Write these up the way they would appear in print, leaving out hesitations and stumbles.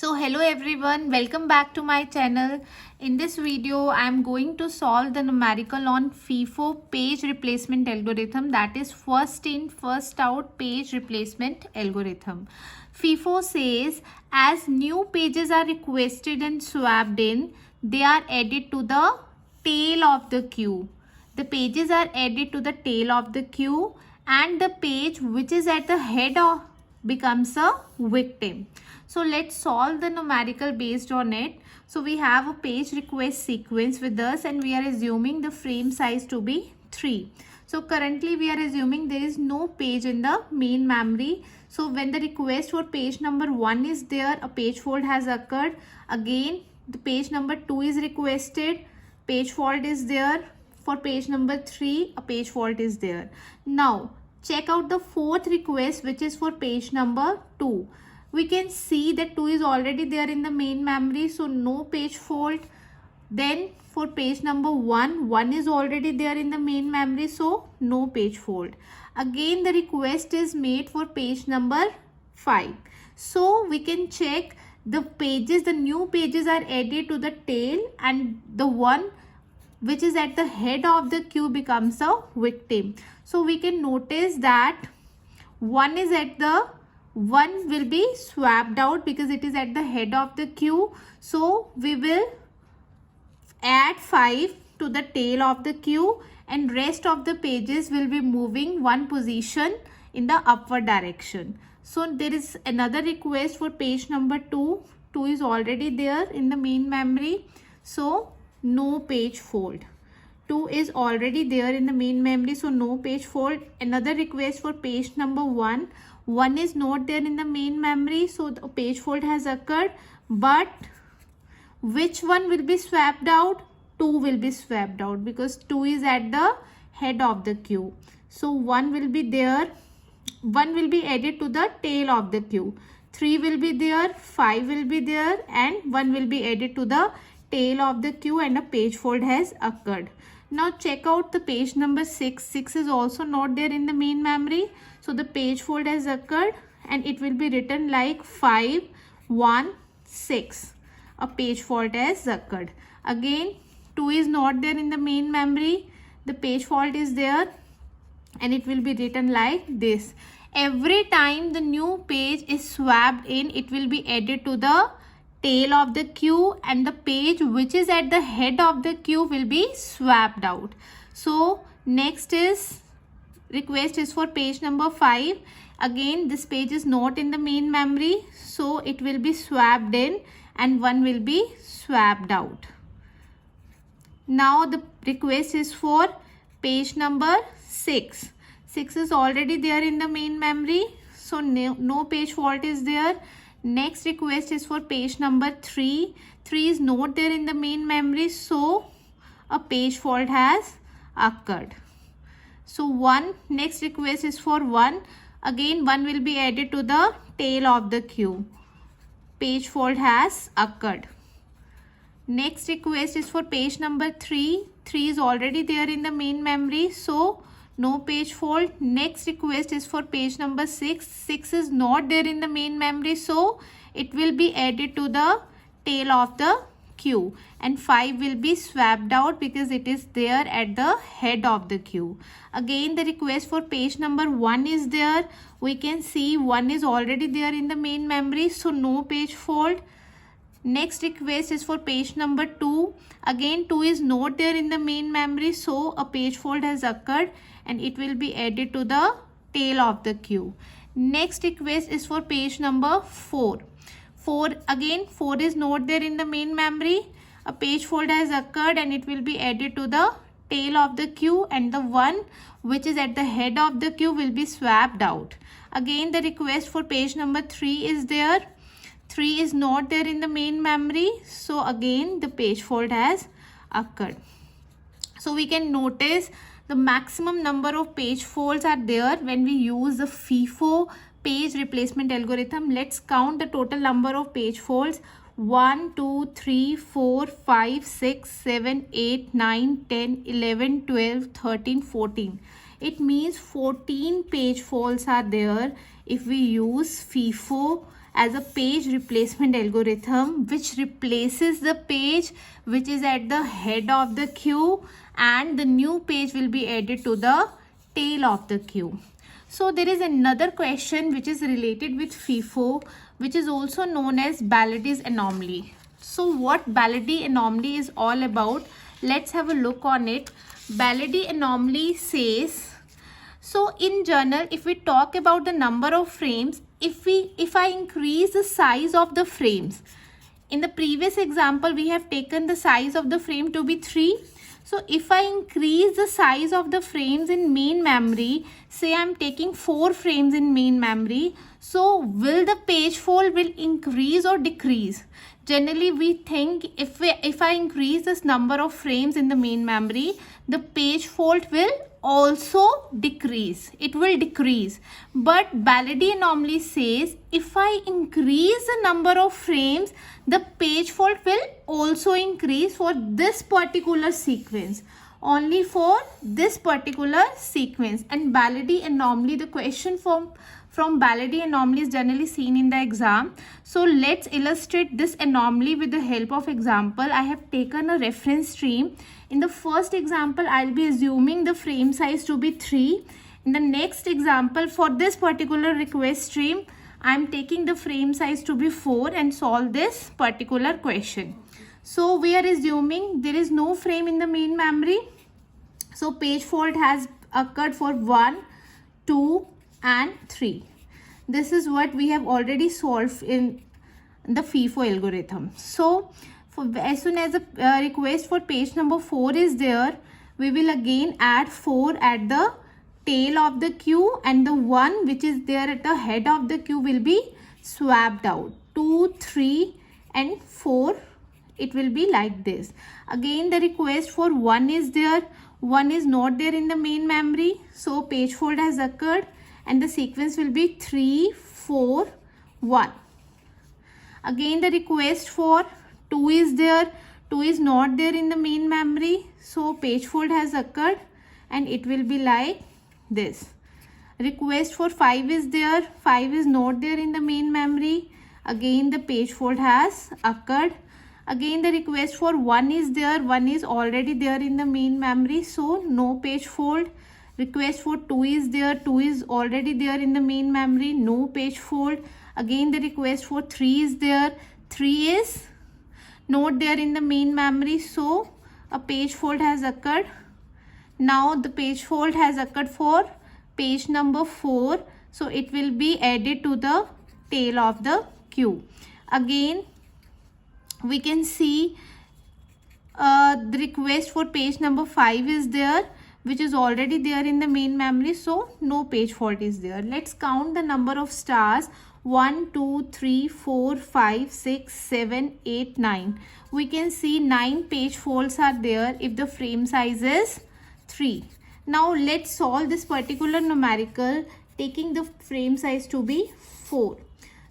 So hello everyone, welcome back to my channel. In this video I am going to solve the numerical on FIFO page replacement algorithm, that is first in first out page replacement algorithm. FIFO says as new pages are requested and swapped in, they are added to the tail of the queue. The pages are added to the tail of the queue and the page which is at the head of becomes a victim. So let's solve the numerical based on it. So we have a page request sequence with us and we are assuming the frame size to be 3. So currently we are assuming there is no page in the main memory. So when the request for page number 1 is there, a page fault has occurred. Again, the page number 2 is requested, page fault is there. For page number 3, a page fault is there. Now check out the fourth request, which is for page number 2. We can see that 2 is already there in the main memory, so no page fault. Then for page number 1, 1 is already there in the main memory, so no page fault. Again the request is made for page number 5. So we can check the pages, the new pages are added to the tail and the one which is at the head of the queue becomes a victim. So we can notice that one will be swapped out because it is at the head of the queue. So we will add 5 to the tail of the queue and rest of the pages will be moving one position in the upward direction. So there is another request for page number 2. 2 is already there in the main memory, so no page fault. 2 is already there in the main memory, so no page fault. Another request for page number 1. 1 is not there in the main memory, so the page fault has occurred. But which one will be swapped out? 2 will be swapped out because 2 is at the head of the queue. So 1 will be there. 1 will be added to the tail of the queue. 3 will be there, 5 will be there, and 1 will be added to the tail of the queue and a page fault has occurred. Now check out the page number 6. 6 is also not there in the main memory, so the page fault has occurred and it will be written like 5 1 6. A page fault has occurred. Again 2 is not there in the main memory, the page fault is there and it will be written like this. Every time the new page is swapped in, it will be added to the tail of the queue and the page which is at the head of the queue will be swapped out. So next is request is for page number 5. Again this page is not in the main memory, so it will be swapped in and 1 will be swapped out. Now the request is for page number 6. 6 is already there in the main memory, so no page fault is there. Next request is for page number 3. 3 is not there in the main memory, so a page fault has occurred. So next request is for 1. Again 1 will be added to the tail of the queue. Page fault has occurred. Next request is for page number 3. 3 is already there in the main memory, so no page fault. Next request is for page number 6. 6 is not there in the main memory, so it will be added to the tail of the queue and 5 will be swapped out because it is there at the head of the queue. Again the request for page number 1 is there. We can see 1 is already there in the main memory, so no page fault. Next request is for page number 2. Again 2 is not there in the main memory, so a page fault has occurred and it will be added to the tail of the queue. Next request is for page number 4. 4 is not there in the main memory. A page fault has occurred and it will be added to the tail of the queue and the one which is at the head of the queue will be swapped out. Again the request for page number 3 is there. 3 is not there in the main memory, so again the page fault has occurred. So we can notice the maximum number of page faults are there when we use the FIFO page replacement algorithm. Let's count the total number of page faults. 1 2 3 4 5 6 7 8 9 10 11 12 13 14. It means 14 page faults are there if we use FIFO as a page replacement algorithm which replaces the page which is at the head of the queue, and the new page will be added to the tail of the queue. So there is another question which is related with FIFO, which is also known as Baladi's anomaly. So what Baladi anomaly is all about, let's have a look on it. Baladi anomaly says, so in general, if we talk about the number of frames, if I increase the size of the frames, in the previous example we have taken the size of the frame to be 3. So if I increase the size of the frames in main memory, say I am taking 4 frames in main memory, so will the page fold will increase or decrease? Generally we think if I increase this number of frames in the main memory, the page fold will also decrease. It will decrease. But Baladi anomaly says if I increase the number of frames, the page fold will also increase for this particular sequence. Only for this particular sequence. And Baladi anomaly, the question from Baladi anomaly is generally seen in the exam. So let's illustrate this anomaly with the help of example. I have taken a reference stream. In the first example, I'll be assuming the frame size to be 3. In the next example, for this particular request stream, I'm taking the frame size to be 4 and solve this particular question. So we are assuming there is no frame in the main memory. So page fold has occurred for 1, 2 and 3. This is what we have already solved in the FIFO algorithm. So as soon as a request for page number 4 is there, we will again add 4 at the tail of the queue, and the 1 which is there at the head of the queue will be swapped out. 2, 3 and 4, it will be like this. Again the request for 1 is there. 1 is not there in the main memory, so page fold has occurred and the sequence will be 3, 4, 1. Again the request for 2 is there. 2 is not there in the main memory, so page fold has occurred and it will be like this. Request for 5 is there. 5 is not there in the main memory. Again the page fold has occurred. Again the request for 1 is there. 1 is already there in the main memory, so no page fold. Request for 2 is there. 2 is already there in the main memory, no page fold. Again the request for 3 is there. 3 is not there in the main memory, so a page fold has occurred. Now the page fold has occurred for page number 4, so it will be added to the tail of the queue. Again we can see the request for page number 5 is there, which is already there in the main memory, so no page fault is there. Let's count the number of stars. 1, 2, 3, 4, 5, 6, 7, 8, 9. We can see 9 page faults are there if the frame size is 3. Now let's solve this particular numerical taking the frame size to be 4.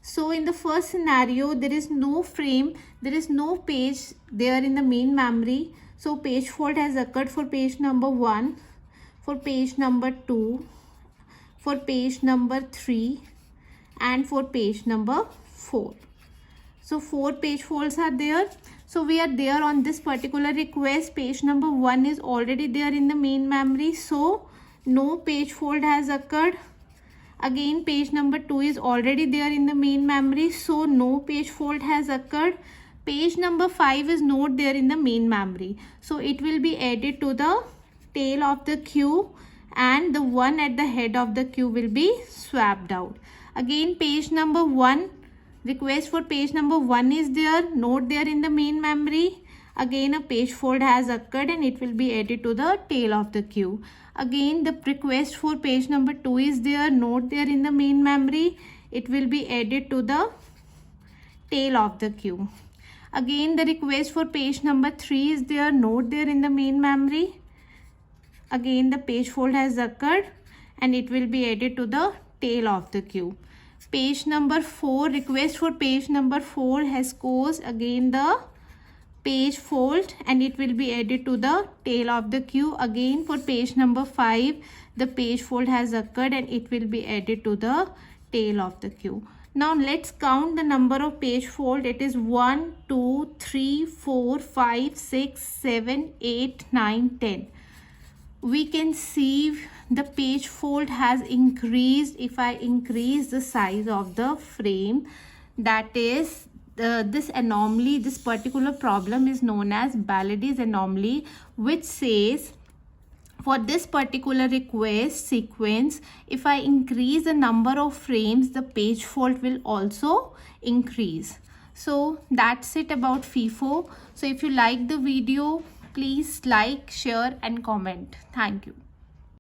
So in the first scenario, there is no frame, there is no page there in the main memory. So page fault has occurred for page number 1, for page number 2, for page number 3 and for page number 4. So 4 page faults are there. So we are there on this particular request. Page number 1 is already there in the main memory, so no page fault has occurred. Again page number 2 is already there in the main memory, so no page fault has occurred. Page number 5 is not there in the main memory, so it will be added to the tail of the queue and the one at the head of the queue will be swapped out. Again page number 1, request for page number 1 is there, not there in the main memory. Again a page fault has occurred and it will be added to the tail of the queue. Again the request for page number 2 is there, not there in the main memory. It will be added to the tail of the queue. Again the request for page number 3 is there, not there in the main memory. Again the page fault has occurred and it will be added to the tail of the queue. Page number 4, request for page number 4 has caused again the page fault and it will be added to the tail of the queue. Again for page number 5, the page fault has occurred and it will be added to the tail of the queue. Now let's count the number of page fold. It is 1, 2, 3, 4, 5, 6, 7, 8, 9, 10. We can see the page fold has increased. If I increase the size of the frame, that is this anomaly, this particular problem is known as Baladi's anomaly, which says for this particular request sequence, if I increase the number of frames, the page fold will also increase. So that's it about FIFO. So if you like the video, please like, share and comment. Thank you.